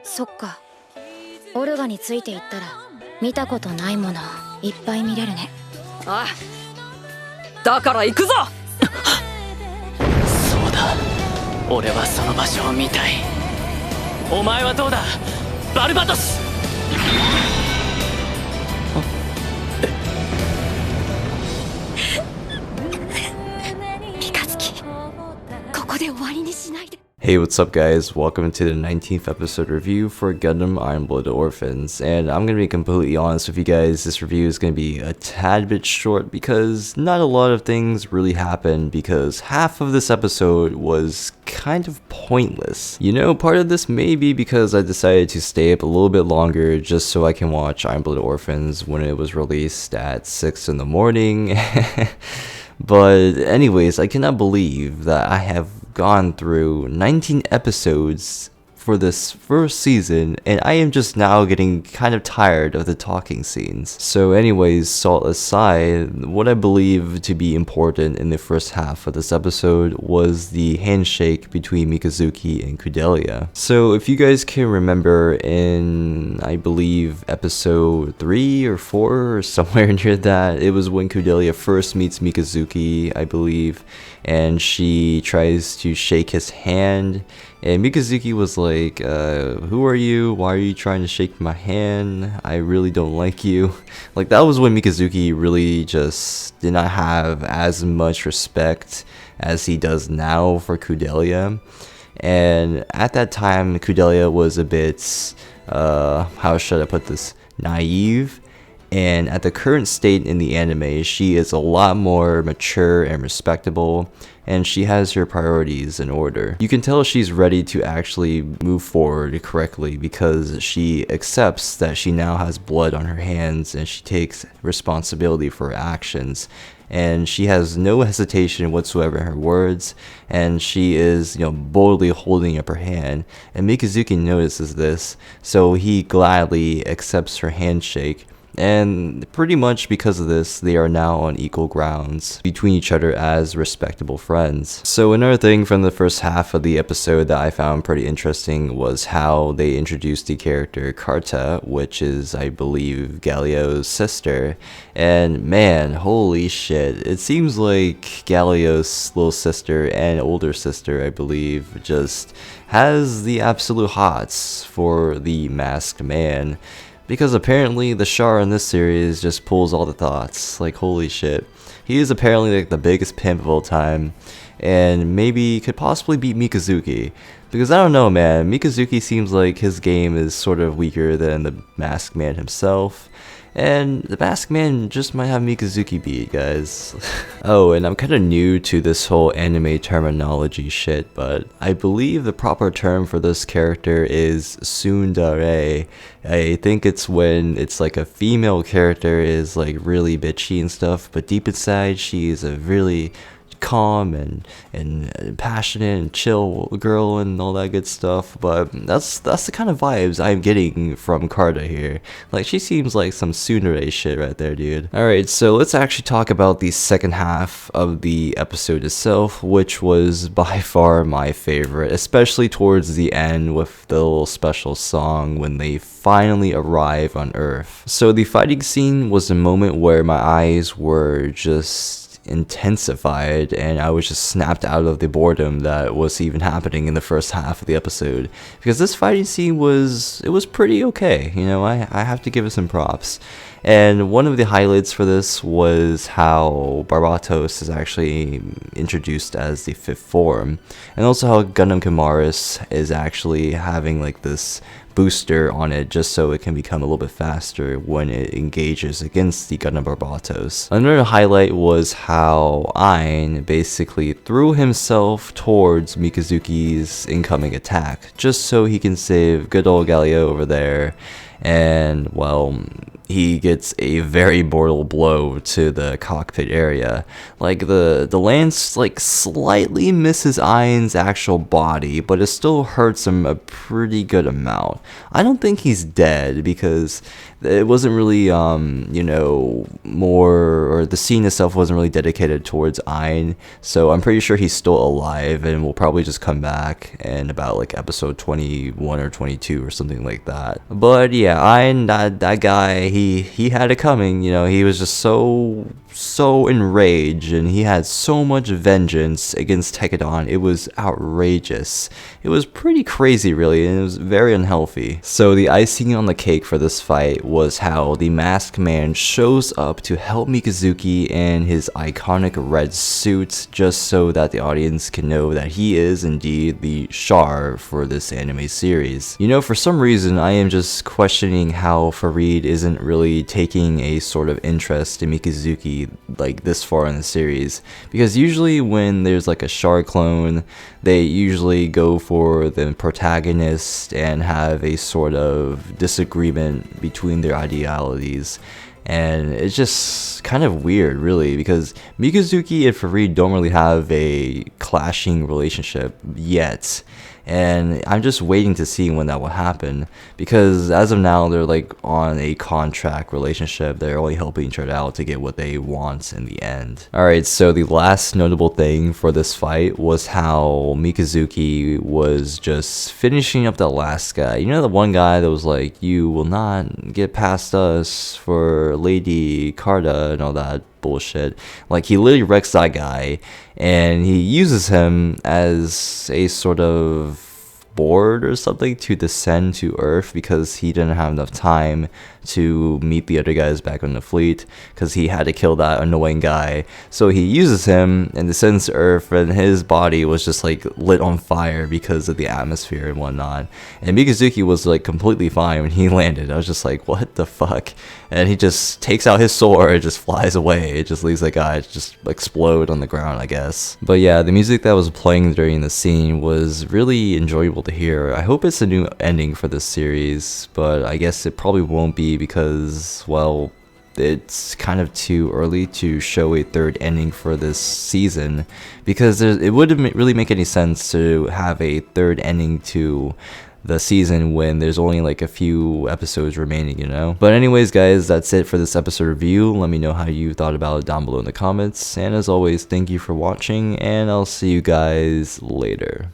そっか。オルガについていったら見たことないものいっぱい見れるね。ああ、だから行くぞ。そうだ、俺はその場所を見たい。お前はどうだ、バルバトス。三日月、ここで終わりにしないで。 Hey, what's up guys? Welcome to the 19th episode review for Gundam Iron-Blooded Orphans, and I'm gonna be completely honest with you guys, this review is gonna be a tad bit short because not a lot of things really happened because half of this episode was kind of pointless. You know, part of this may be because I decided to stay up a little bit longer just so I can watch Iron-Blooded Orphans when it was released at 6 in the morning. But anyways, I cannot believe that I have gone through 19 episodes for this first season, and I am just now getting kind of tired of the talking scenes. So anyways, salt aside, what I believe to be important in the first half of this episode was the handshake between Mikazuki and Kudelia. So if you guys can remember in, I believe, episode 3 or 4 or somewhere near that, it was when Kudelia first meets Mikazuki, I believe, and she tries to shake his hand, and Mikazuki was like, who are you? Why are you trying to shake my hand? I really don't like you. Like, that was when Mikazuki really just did not have as much respect as he does now for Kudelia. And at that time, Kudelia was a bit, how should I put this, naive. And at the current state in the anime, she is a lot more mature and respectable, and she has her priorities in order. You can tell she's ready to actually move forward correctly because she accepts that she now has blood on her hands and she takes responsibility for her actions. And she has no hesitation whatsoever in her words, and she is, boldly holding up her hand. And Mikazuki notices this, so he gladly accepts her handshake. And pretty much because of this, they are now on equal grounds between each other as respectable friends. So another thing from the first half of the episode that I found pretty interesting was how they introduced the character Chracter, which is, I believe, Galio's sister. And man, holy shit, it seems like Galio's little sister and older sister, I believe, just has the absolute hots for the masked man. Because apparently the Char in this series just pulls all the thoughts. Like, holy shit. He is apparently like the biggest pimp of all time, and maybe could possibly beat Mikazuki. Because I don't know, man, Mikazuki seems like his game is sort of weaker than the Masked Man himself. And the Masked Man just might have Mikazuki beat, guys. Oh, and I'm kind of new to this whole anime terminology shit, but I believe the proper term for this character is Tsundere. I think it's when it's like a female character is like really bitchy and stuff, but deep inside she is a really calm and passionate and chill girl and all that good stuff. But that's the kind of vibes I'm getting from Chracter here. Like, she seems like some Tsundere shit right there, dude. Alright, so let's actually talk about the second half of the episode itself, which was by far my favorite, especially towards the end with the little special song when they finally arrive on Earth. So the fighting scene was a moment where my eyes were just intensified, and I was just snapped out of the boredom that was even happening in the first half of the episode, because this fighting scene was pretty okay. I have to give it some props. And one of the highlights for this was how Barbatos is actually introduced as the fifth form, and also how Gundam Kimaris is actually having like this booster on it just so it can become a little bit faster when it engages against the Gundam Barbatos. Another highlight was how Ein basically threw himself towards Mikazuki's incoming attack just so he can save good old Galio over there. And well, he gets a very mortal blow to the cockpit area. Like the lance like slightly misses Ain's actual body, but it still hurts him a pretty good amount. I don't think he's dead because it wasn't really you know, or the scene itself wasn't really dedicated towards Ain, so I'm pretty sure he's still alive and will probably just come back in about like episode 21 or 22 or something like that. But yeah, Ain, that guy, he had it coming, you know. He was just so enraged, and he had so much vengeance against Tekkedon. It was outrageous. It was pretty crazy, really, and it was very unhealthy. So the icing on the cake for this fight was how the masked man shows up to help Mikazuki in his iconic red suit, just so that the audience can know that he is indeed the Char for this anime series. You know, for some reason I am just questioning how Farid isn't really taking a sort of interest in Mikazuki like this far in the series, because usually when there's like a Char clone, they usually go for the protagonist and have a sort of disagreement between their ideologies. And it's just kind of weird, really, because Mikazuki and Farid don't really have a clashing relationship yet. And I'm just waiting to see when that will happen, because as of now they're like on a contract relationship. They're only helping each other out to get what they want in the end. Alright, so the last notable thing for this fight was how Mikazuki was just finishing up that last guy. You know, the one guy that was like, "You will not get past us for Lady Carta," and all that bullshit. Like, he literally wrecks that guy, and he uses him as a sort of board or something to descend to Earth, because he didn't have enough time to meet the other guys back on the fleet, because he had to kill that annoying guy. So he uses him and descends to Earth, and his body was just like lit on fire because of the atmosphere and whatnot. And Mikazuki was like completely fine when he landed. I was just like, what the fuck? And he just takes out his sword and just flies away. It just leaves that guy just explode on the ground, I guess. But yeah, the music that was playing during the scene was really enjoyable to hear. I hope it's a new ending for this series, but I guess it probably won't be, because, well, it's kind of too early to show a third ending for this season, because it wouldn't really make any sense to have a third ending to the season when there's only like a few episodes remaining, you know. But anyways, guys, that's it for this episode review. Let me know how you thought about it down below in the comments, and as always, thank you for watching, and I'll see you guys later.